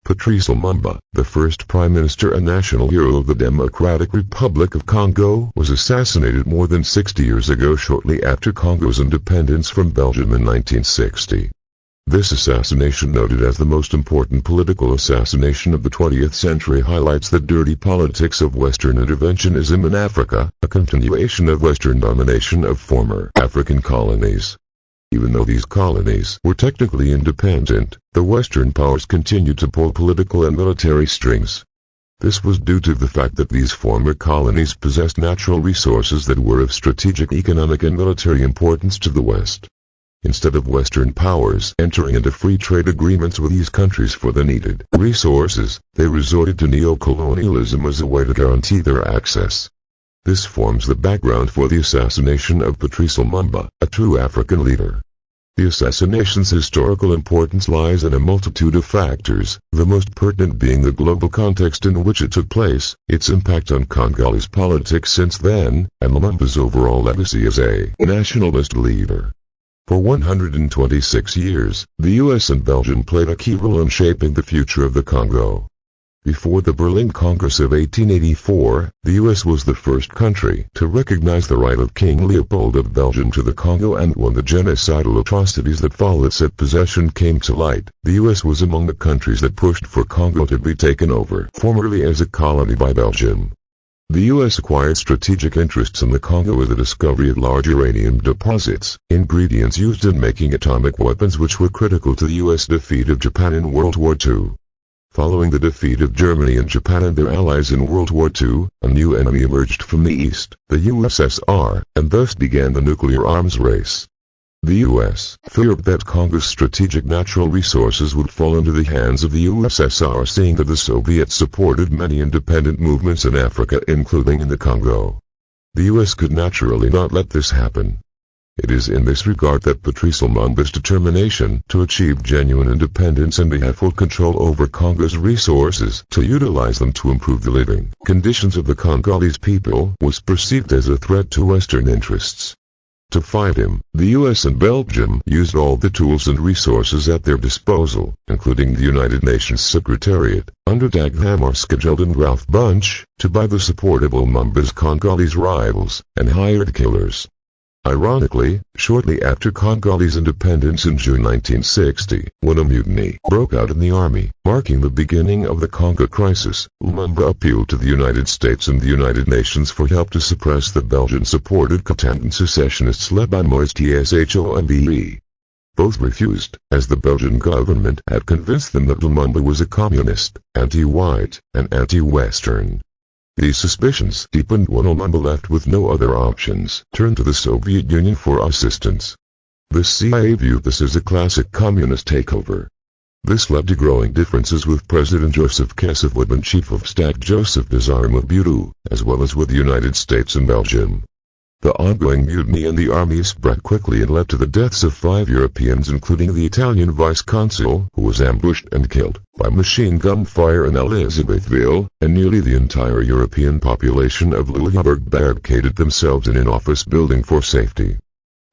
Patrice Lumumba, the first Prime Minister and national hero of the Democratic Republic of Congo, was assassinated more than 60 years ago shortly after Congo's independence from Belgium in 1960. This assassination, noted as the most important political assassination of the 20th century, highlights the dirty politics of Western interventionism in Africa, a continuation of Western domination of former African colonies. Even though these colonies were technically independent, the Western powers continued to pull political and military strings. This was due to the fact that these former colonies possessed natural resources that were of strategic economic and military importance to the West. Instead of Western powers entering into free trade agreements with these countries for the needed resources, they resorted to neo-colonialism as a way to guarantee their access. This forms the background for the assassination of Patrice Lumumba, a true African leader. The assassination's historical importance lies in a multitude of factors, the most pertinent being the global context in which it took place, its impact on Congolese politics since then, and Lumumba's overall legacy as a nationalist leader. For 126 years, the US and Belgium played a key role in shaping the future of the Congo. Before the Berlin Congress of 1884, the US was the first country to recognize the right of King Leopold of Belgium to the Congo, and when the genocidal atrocities that followed said possession came to light, the US was among the countries that pushed for Congo to be taken over, formerly as a colony, by Belgium. The US acquired strategic interests in the Congo with the discovery of large uranium deposits, ingredients used in making atomic weapons which were critical to the US defeat of Japan in World War II. Following the defeat of Germany and Japan and their allies in World War II, a new enemy emerged from the east, the USSR, and thus began the nuclear arms race. The US feared that Congo's strategic natural resources would fall into the hands of the USSR, seeing that the Soviets supported many independent movements in Africa, including in the Congo. The US could naturally not let this happen. It is in this regard that Patrice Lumumba's determination to achieve genuine independence and have full control over Congo's resources to utilize them to improve the living conditions of the Congolese people was perceived as a threat to Western interests. To fight him, the US and Belgium used all the tools and resources at their disposal, including the United Nations Secretariat, under Dag Hammarskjöld and Ralph Bunche, to buy the support of Lumumba's Congolese rivals, and hired killers. Ironically, shortly after Congolese independence in June 1960, when a mutiny broke out in the army, marking the beginning of the Congo crisis, Lumumba appealed to the United States and the United Nations for help to suppress the Belgian-supported Catangan secessionists led by Moise Tshombe. Both refused, as the Belgian government had convinced them that Lumumba was a communist, anti-white, and anti-Western. These suspicions deepened when Lumumba, left with no other options, turned to the Soviet Union for assistance. The CIA viewed this as a classic communist takeover. This led to growing differences with President Joseph Kessavoud and Chief of Staff Joseph Désiré Mobutu, as well as with the United States and Belgium. The ongoing mutiny in the army spread quickly and led to the deaths of 5 Europeans, including the Italian vice-consul, who was ambushed and killed by machine gun fire in Elizabethville, and nearly the entire European population of Lillehamburg barricaded themselves in an office building for safety.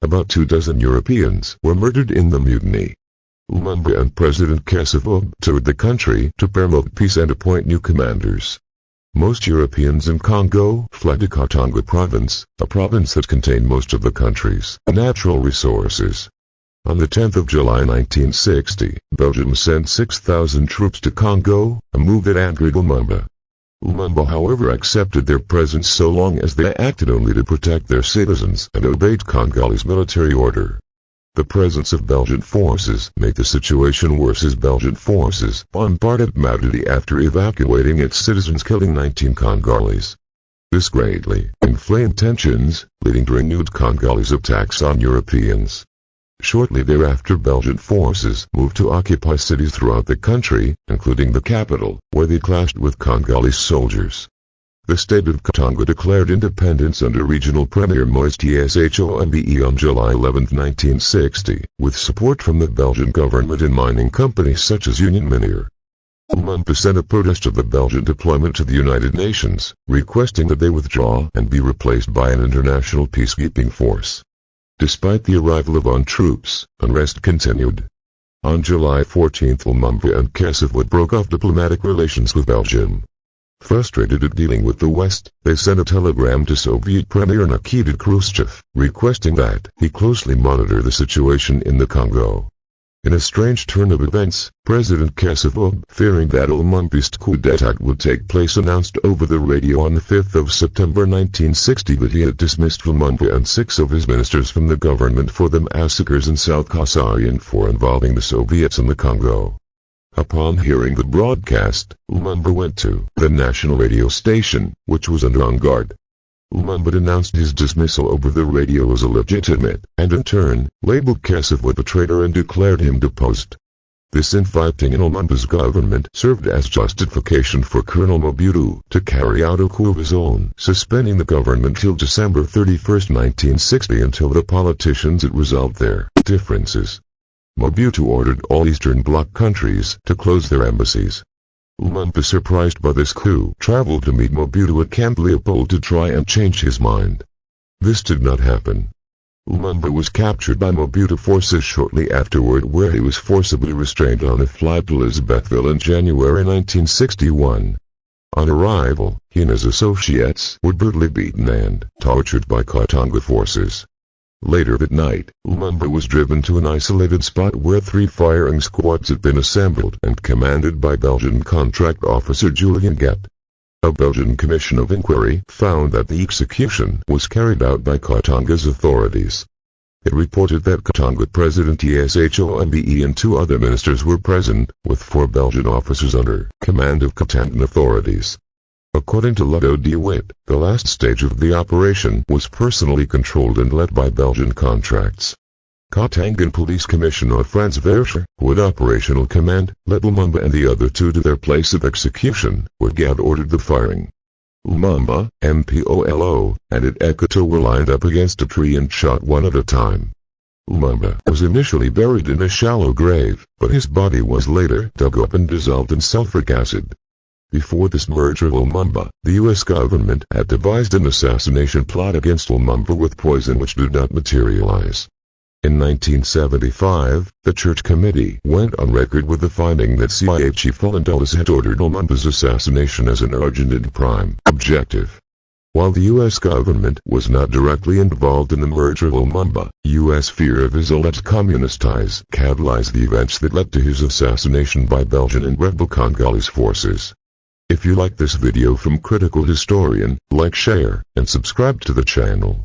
About 24 Europeans were murdered in the mutiny. Lumumba and President Kessavoud toured the country to promote peace and appoint new commanders. Most Europeans in Congo fled to Katanga province, a province that contained most of the country's natural resources. On the 10th of July 1960, Belgium sent 6,000 troops to Congo, a move that angered Lumumba. Lumumba, however, accepted their presence so long as they acted only to protect their citizens and obeyed Congolese military order. The presence of Belgian forces made the situation worse, as Belgian forces bombarded Matadi after evacuating its citizens, killing 19 Congolese. This greatly inflamed tensions, leading to renewed Congolese attacks on Europeans. Shortly thereafter, Belgian forces moved to occupy cities throughout the country, including the capital, where they clashed with Congolese soldiers. The state of Katanga declared independence under regional premier Moise Tshombe on July 11, 1960, with support from the Belgian government and mining companies such as Union Minier. Lumumba sent a protest of the Belgian deployment to the United Nations, requesting that they withdraw and be replaced by an international peacekeeping force. Despite the arrival of troops, unrest continued. On July 14, Lumumba and Kessavoet broke off diplomatic relations with Belgium. Frustrated at dealing with the West, they sent a telegram to Soviet Premier Nikita Khrushchev, requesting that he closely monitor the situation in the Congo. In a strange turn of events, President Kessavoet, fearing that a Lumumba's coup d'état would take place, announced over the radio on the 5th of September 1960 that he had dismissed Lumumba and 6 of his ministers from the government for the massacres in South Kasai and for involving the Soviets in the Congo. Upon hearing the broadcast, Lumumba went to the national radio station, which was under on guard. Lumumba announced his dismissal over the radio as illegitimate, and in turn, labeled Kessavoet a traitor and declared him deposed. This infighting in Lumumba's government served as justification for Colonel Mobutu to carry out a coup of his own, suspending the government till December 31, 1960 until the politicians had resolved their differences. Mobutu ordered all Eastern Bloc countries to close their embassies. Lumumba, surprised by this coup, traveled to meet Mobutu at Camp Leopold to try and change his mind. This did not happen. Lumumba was captured by Mobutu forces shortly afterward, where he was forcibly restrained on a flight to Elizabethville in January 1961. On arrival, he and his associates were brutally beaten and tortured by Katanga forces. Later that night, Lumumba was driven to an isolated spot where 3 firing squads had been assembled and commanded by Belgian contract officer Julien Guet. A Belgian commission of inquiry found that the execution was carried out by Katanga's authorities. It reported that Katanga President Tshombe and 2 other ministers were present, with 4 Belgian officers under command of Katangan authorities. According to Ludo de Witt, the last stage of the operation was personally controlled and led by Belgian contracts. Katangan Police Commissioner Frans Verscher, who had operational command, led Lumumba and the other 2 to their place of execution, where Guet ordered the firing. Lumumba, Mpolo, and Ekato were lined up against a tree and shot one at a time. Lumumba was initially buried in a shallow grave, but his body was later dug up and dissolved in sulfuric acid. Before this murder of Lumumba, the U.S. government had devised an assassination plot against Lumumba with poison which did not materialize. In 1975, the Church Committee went on record with the finding that CIA Chief Allen Dulles had ordered Lumumba's assassination as an urgent and prime objective. While the U.S. government was not directly involved in the murder of Lumumba, U.S. fear of his alleged communist ties catalyzed the events that led to his assassination by Belgian and rebel Congolese forces. If you like this video from Critical Historian, like, share, and subscribe to the channel.